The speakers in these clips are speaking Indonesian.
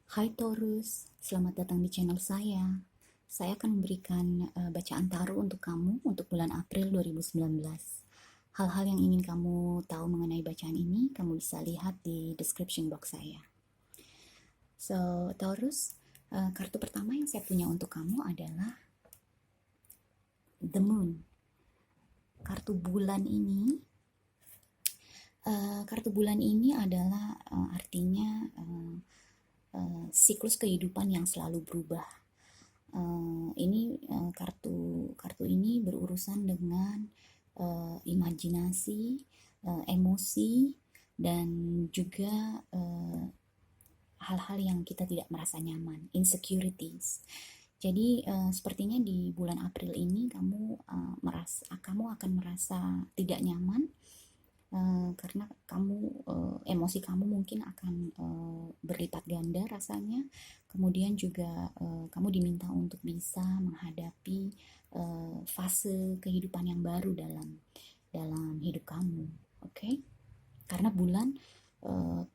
Hai Taurus, selamat datang di channel saya. Saya akan memberikan bacaan tarot untuk kamu untuk bulan April 2019. Hal-hal yang ingin kamu tahu mengenai bacaan ini, kamu bisa lihat di description box saya. So, Taurus, kartu pertama yang saya punya untuk kamu adalah The Moon. Kartu bulan ini, adalah artinya siklus kehidupan yang selalu berubah. Kartu ini berurusan dengan imajinasi, emosi, dan juga hal-hal yang kita tidak merasa nyaman, insecurities. Jadi sepertinya di bulan April ini kamu akan merasa tidak nyaman, karena emosi kamu mungkin akan berlipat ganda rasanya. Kemudian juga kamu diminta untuk bisa menghadapi fase kehidupan yang baru dalam hidup kamu, oke? Karena bulan uh,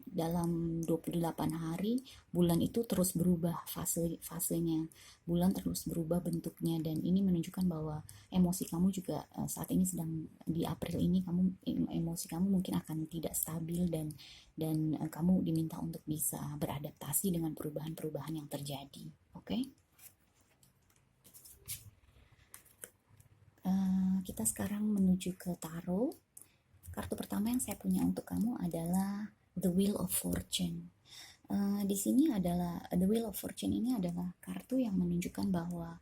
dalam 28 hari, bulan itu terus berubah fasenya. Bulan terus berubah bentuknya, dan ini menunjukkan bahwa emosi kamu juga saat ini sedang di April ini, emosi kamu mungkin akan tidak stabil, dan kamu diminta untuk bisa beradaptasi dengan perubahan-perubahan yang terjadi. Oke? Kita sekarang menuju ke tarot. Kartu pertama yang saya punya untuk kamu adalah The Wheel of Fortune. Di sini adalah The Wheel of Fortune, ini adalah kartu yang menunjukkan bahwa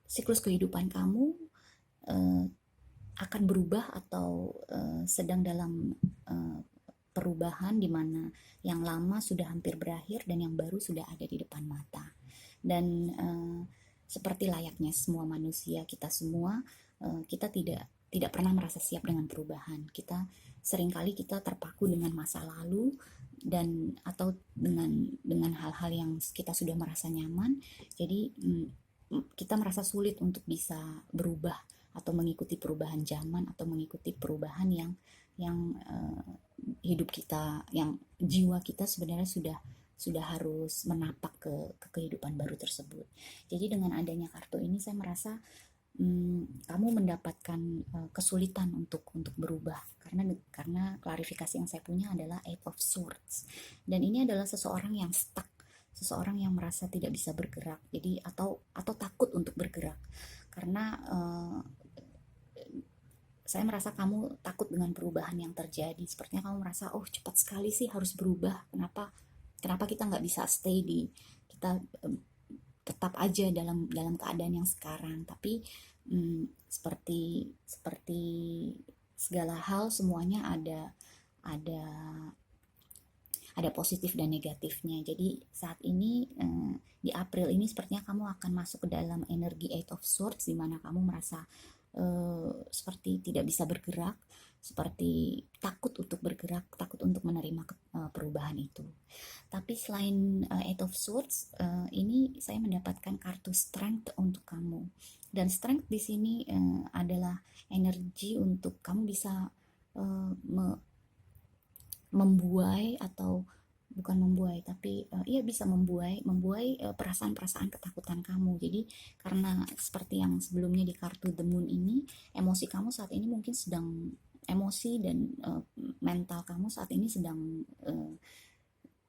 siklus kehidupan kamu akan berubah atau sedang dalam perubahan, di mana yang lama sudah hampir berakhir dan yang baru sudah ada di depan mata. Dan seperti layaknya semua manusia, kita semua kita tidak pernah merasa siap dengan perubahan. Seringkali kita terpaku dengan masa lalu, dan atau dengan hal-hal yang kita sudah merasa nyaman. Jadi kita merasa sulit untuk bisa berubah atau mengikuti perubahan zaman, atau mengikuti perubahan yang hidup kita, yang jiwa kita sebenarnya sudah harus menapak ke kehidupan baru tersebut. Jadi dengan adanya kartu ini, saya merasa kamu mendapatkan kesulitan untuk berubah, karena klarifikasi yang saya punya adalah Eight of Swords, dan ini adalah seseorang yang stuck, seseorang yang merasa tidak bisa bergerak, jadi atau takut untuk bergerak, karena saya merasa kamu takut dengan perubahan yang terjadi. Sepertinya kamu merasa, oh cepat sekali sih harus berubah, kenapa kita nggak bisa stay kita tetap aja dalam keadaan yang sekarang. Tapi seperti segala hal, semuanya ada ada positif dan negatifnya. Jadi saat ini di April ini sepertinya kamu akan masuk ke dalam energi Eight of Swords, di mana kamu merasa seperti tidak bisa bergerak, seperti takut untuk bergerak, takut untuk menerima perubahan itu. Tapi selain Eight of Swords, ini saya mendapatkan kartu Strength untuk kamu. Dan Strength di sini adalah energi untuk kamu bisa membuai, atau bukan membuai, tapi iya bisa membuai perasaan-perasaan ketakutan kamu. Jadi karena seperti yang sebelumnya di kartu The Moon ini, emosi kamu saat ini mungkin sedang emosi, dan mental kamu saat ini sedang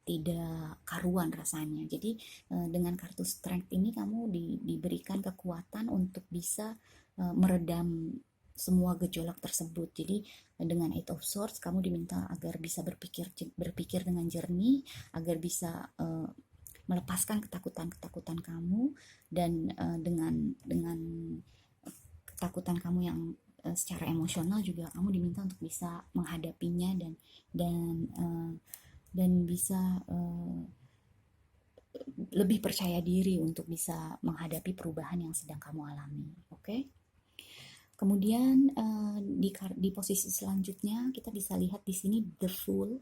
tidak karuan rasanya. Jadi dengan kartu Strength ini kamu diberikan kekuatan untuk bisa meredam semua gejolak tersebut. Jadi dengan Eight of Swords kamu diminta agar bisa berpikir dengan jernih, agar bisa melepaskan ketakutan kamu, dan dengan ketakutan kamu yang secara emosional juga kamu diminta untuk bisa menghadapinya, dan bisa lebih percaya diri untuk bisa menghadapi perubahan yang sedang kamu alami. Oke? Kemudian di posisi selanjutnya kita bisa lihat di sini The Fool,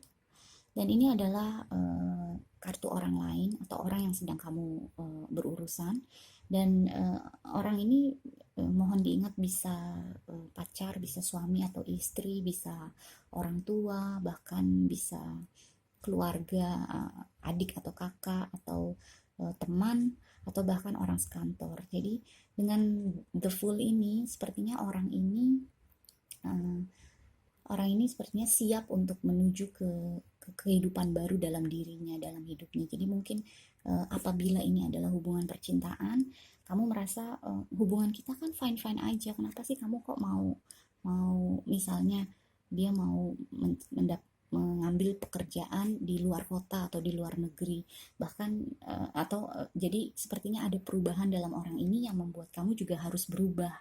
dan ini adalah kartu orang lain atau orang yang sedang kamu berurusan, dan orang ini mohon diingat bisa pacar, bisa suami atau istri, bisa orang tua, bahkan bisa keluarga, adik atau kakak atau teman atau bahkan orang sekantor. Jadi dengan the fool ini sepertinya orang ini sepertinya siap untuk menuju ke kehidupan baru dalam dirinya, dalam hidupnya. Jadi mungkin apabila ini adalah hubungan percintaan, kamu merasa hubungan kita kan fine-fine aja. Kenapa sih kamu kok mau mau misalnya dia mau mengambil pekerjaan di luar kota atau di luar negeri, bahkan jadi sepertinya ada perubahan dalam orang ini yang membuat kamu juga harus berubah,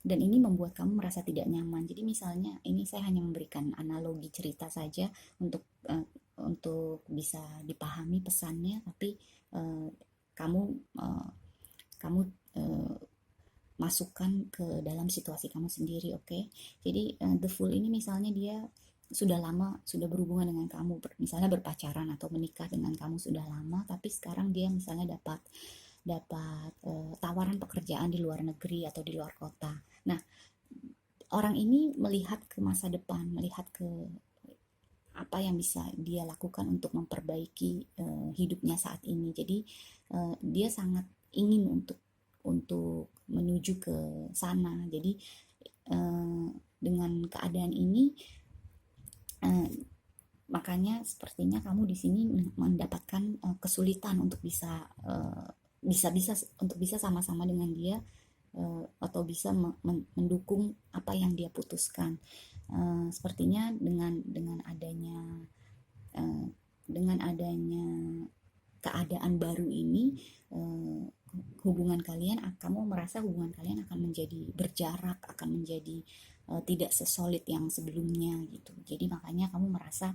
dan ini membuat kamu merasa tidak nyaman. Jadi misalnya ini saya hanya memberikan analogi cerita saja untuk bisa dipahami pesannya, tapi kamu uh, kamu uh, masukkan ke dalam situasi kamu sendiri, oke? Jadi the fool ini misalnya dia sudah lama sudah berhubungan dengan kamu, misalnya berpacaran atau menikah dengan kamu sudah lama, tapi sekarang dia misalnya dapat tawaran pekerjaan di luar negeri atau di luar kota. Nah, orang ini melihat ke masa depan, melihat ke apa yang bisa dia lakukan untuk memperbaiki hidupnya saat ini. Jadi dia sangat ingin untuk menuju ke sana. Jadi dengan keadaan ini makanya sepertinya kamu di sini mendapatkan kesulitan untuk bisa untuk bisa sama-sama dengan dia atau bisa mendukung apa yang dia putuskan. Sepertinya dengan adanya keadaan baru ini, kamu merasa hubungan kalian akan menjadi berjarak, akan menjadi tidak sesolid yang sebelumnya gitu. Jadi makanya kamu merasa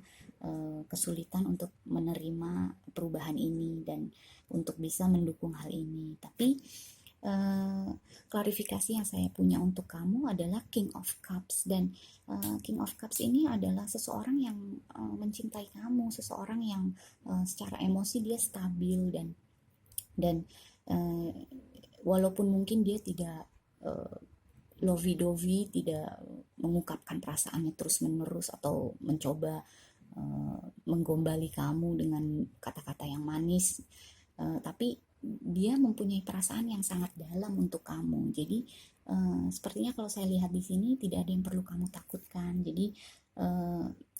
kesulitan untuk menerima perubahan ini dan untuk bisa mendukung hal ini. Tapi klarifikasi yang saya punya untuk kamu adalah King of Cups, dan King of Cups ini adalah seseorang yang mencintai kamu, seseorang yang secara emosi dia stabil dan walaupun mungkin dia tidak lovey-dovey, tidak mengungkapkan perasaannya terus-menerus atau mencoba menggombali kamu dengan kata-kata yang manis, tapi dia mempunyai perasaan yang sangat dalam untuk kamu. Jadi sepertinya kalau saya lihat di sini tidak ada yang perlu kamu takutkan. Jadi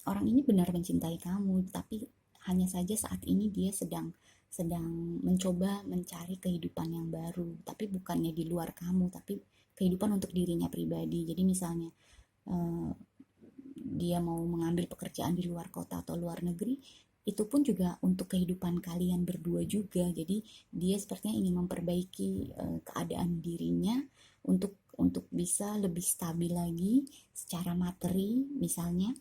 orang ini benar mencintai kamu, tapi hanya saja saat ini dia sedang mencoba mencari kehidupan yang baru, tapi bukannya di luar kamu, tapi kehidupan untuk dirinya pribadi. Jadi misalnya dia mau mengambil pekerjaan di luar kota atau luar negeri, itu pun juga untuk kehidupan kalian berdua juga. Jadi dia sepertinya ingin memperbaiki keadaan dirinya untuk bisa lebih stabil lagi secara materi misalnya,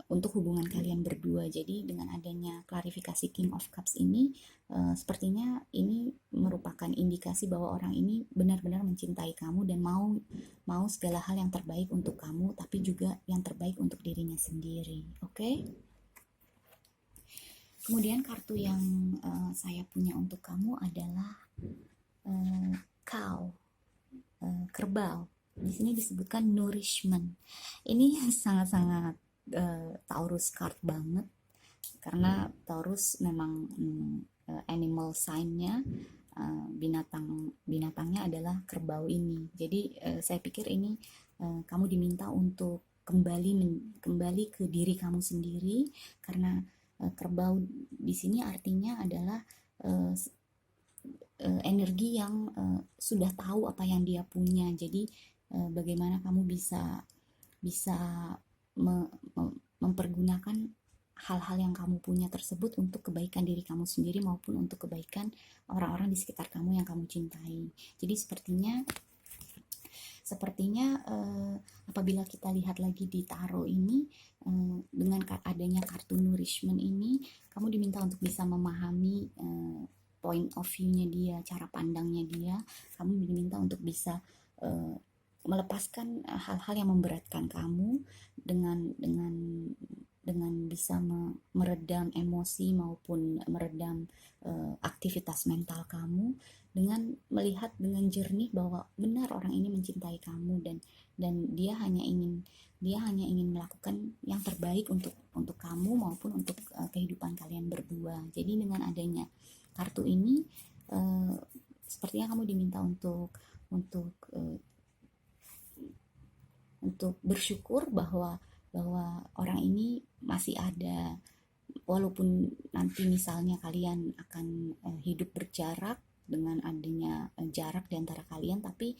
untuk hubungan kalian berdua. Jadi dengan adanya klarifikasi King of Cups ini, sepertinya ini merupakan indikasi bahwa orang ini benar-benar mencintai kamu dan mau segala hal yang terbaik untuk kamu, tapi juga yang terbaik untuk dirinya sendiri. Oke? Kemudian kartu yang saya punya untuk kamu adalah cow, kerbau. Di sini disebutkan nourishment. Ini sangat-sangat Taurus card banget, karena Taurus memang animal sign-nya, binatangnya adalah kerbau ini. Jadi saya pikir ini kamu diminta untuk kembali ke diri kamu sendiri, karena kerbau di sini artinya adalah energi yang sudah tahu apa yang dia punya. Jadi bagaimana kamu bisa mempergunakan hal-hal yang kamu punya tersebut untuk kebaikan diri kamu sendiri maupun untuk kebaikan orang-orang di sekitar kamu yang kamu cintai. Jadi sepertinya apabila kita lihat lagi di tarot ini, dengan adanya kartu nourishment ini, kamu diminta untuk bisa memahami point of view-nya dia, cara pandangnya dia. Kamu diminta untuk bisa melepaskan hal-hal yang memberatkan kamu dengan bisa meredam emosi maupun meredam aktivitas mental kamu, dengan melihat dengan jernih bahwa benar orang ini mencintai kamu dan dia hanya ingin Dia hanya ingin melakukan yang terbaik untuk kamu maupun untuk kehidupan kalian berdua. Jadi dengan adanya kartu ini, sepertinya kamu diminta untuk bersyukur bahwa orang ini masih ada, walaupun nanti misalnya kalian akan hidup berjarak dengan adanya jarak di antara kalian, tapi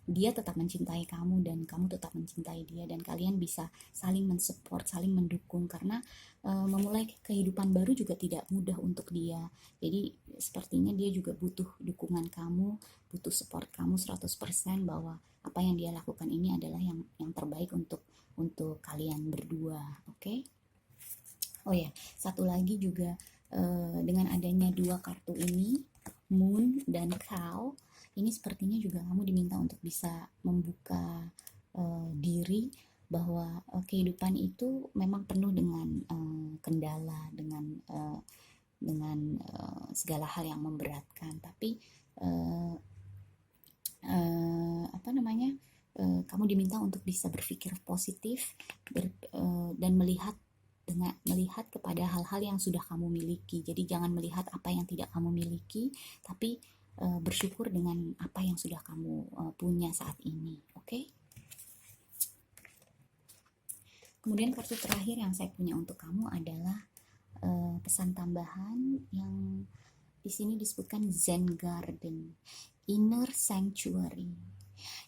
dia tetap mencintai kamu dan kamu tetap mencintai dia, dan kalian bisa saling mensupport, saling mendukung, karena memulai kehidupan baru juga tidak mudah untuk dia. Jadi sepertinya dia juga butuh dukungan kamu, butuh support kamu 100%, bahwa apa yang dia lakukan ini adalah yang terbaik untuk kalian berdua. Oke? Oh ya, satu lagi juga, dengan adanya dua kartu ini, Moon dan Cow, ini sepertinya juga kamu diminta untuk bisa membuka diri bahwa kehidupan itu memang penuh dengan kendala, dengan segala hal yang memberatkan, tapi kamu diminta untuk bisa berpikir positif dan melihat kepada hal-hal yang sudah kamu miliki. Jadi jangan melihat apa yang tidak kamu miliki, tapi bersyukur dengan apa yang sudah kamu punya saat ini. Oke? Kemudian kartu terakhir yang saya punya untuk kamu adalah pesan tambahan yang di sini disebutkan Zen Garden, Inner Sanctuary.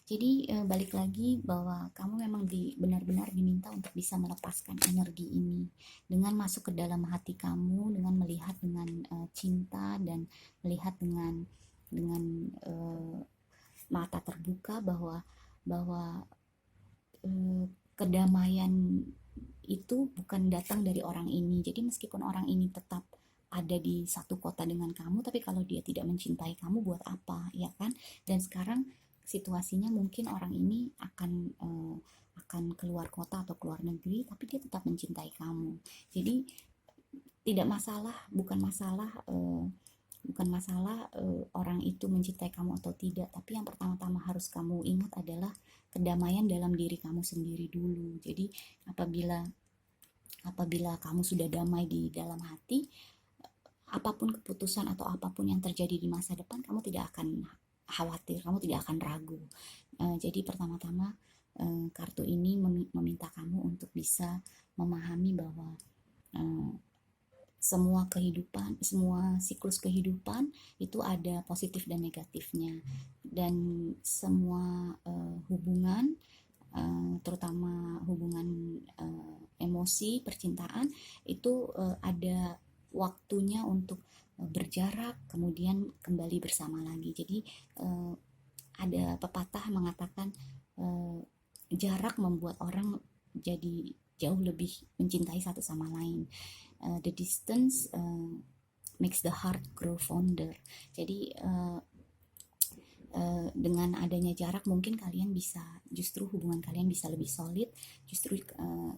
Jadi balik lagi bahwa kamu memang benar-benar diminta untuk bisa melepaskan energi ini dengan masuk ke dalam hati kamu, dengan melihat dengan cinta dan melihat dengan mata terbuka bahwa kedamaian itu bukan datang dari orang ini. Jadi meskipun orang ini tetap ada di satu kota dengan kamu, tapi kalau dia tidak mencintai kamu, buat apa, ya kan? Dan sekarang situasinya mungkin orang ini akan keluar kota atau keluar negeri, tapi dia tetap mencintai kamu. Jadi tidak masalah, bukan masalah orang itu mencintai kamu atau tidak, tapi yang pertama-tama harus kamu ingat adalah kedamaian dalam diri kamu sendiri dulu. Jadi apabila kamu sudah damai di dalam hati, apapun keputusan atau apapun yang terjadi di masa depan, kamu tidak akan khawatir, kamu tidak akan ragu. Jadi pertama-tama kartu ini meminta kamu untuk bisa memahami bahwa semua siklus kehidupan itu ada positif dan negatifnya, dan semua hubungan, terutama hubungan emosi, percintaan, itu ada waktunya untuk berjarak, kemudian kembali bersama lagi. Jadi ada pepatah mengatakan jarak membuat orang jadi jauh lebih mencintai satu sama lain. The distance makes the heart grow fonder. Jadi dengan adanya jarak mungkin justru hubungan kalian bisa lebih solid,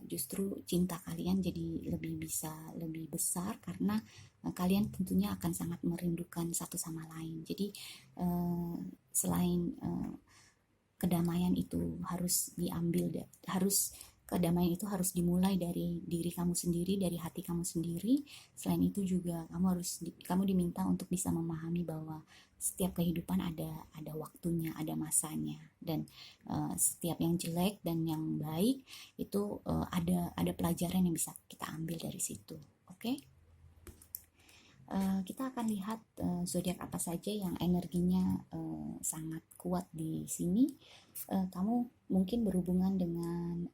justru cinta kalian jadi lebih besar, karena kalian tentunya akan sangat merindukan satu sama lain. Jadi selain kedamaian itu kedamaian itu harus dimulai dari diri kamu sendiri, dari hati kamu sendiri. Selain itu juga kamu diminta untuk bisa memahami bahwa setiap kehidupan ada waktunya, ada masanya, dan setiap yang jelek dan yang baik itu ada pelajaran yang bisa kita ambil dari situ. Oke? Kita akan lihat zodiak apa saja yang energinya sangat kuat di sini. Kamu mungkin berhubungan dengan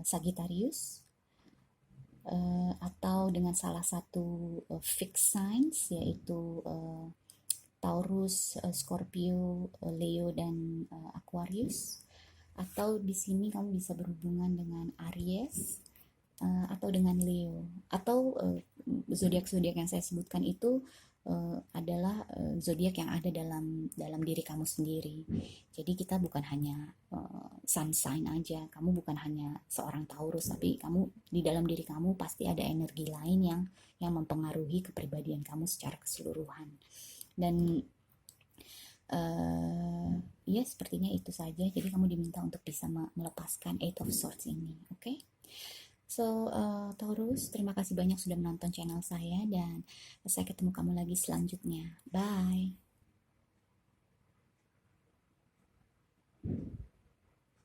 Sagittarius, atau dengan salah satu fixed signs, yaitu Taurus, Scorpio, Leo, dan Aquarius. Atau di sini kamu bisa berhubungan dengan Aries, atau dengan Leo, atau zodiak-zodiak yang saya sebutkan itu adalah zodiak yang ada dalam diri kamu sendiri. Jadi kita bukan hanya sun sign aja, kamu bukan hanya seorang Taurus, tapi kamu di dalam diri kamu pasti ada energi lain yang mempengaruhi kepribadian kamu secara keseluruhan. Dan Ya sepertinya itu saja. Jadi kamu diminta untuk bisa melepaskan Eight of Swords ini, oke? Okay? So, Taurus, terima kasih banyak sudah menonton channel saya dan saya ketemu kamu lagi selanjutnya. Bye.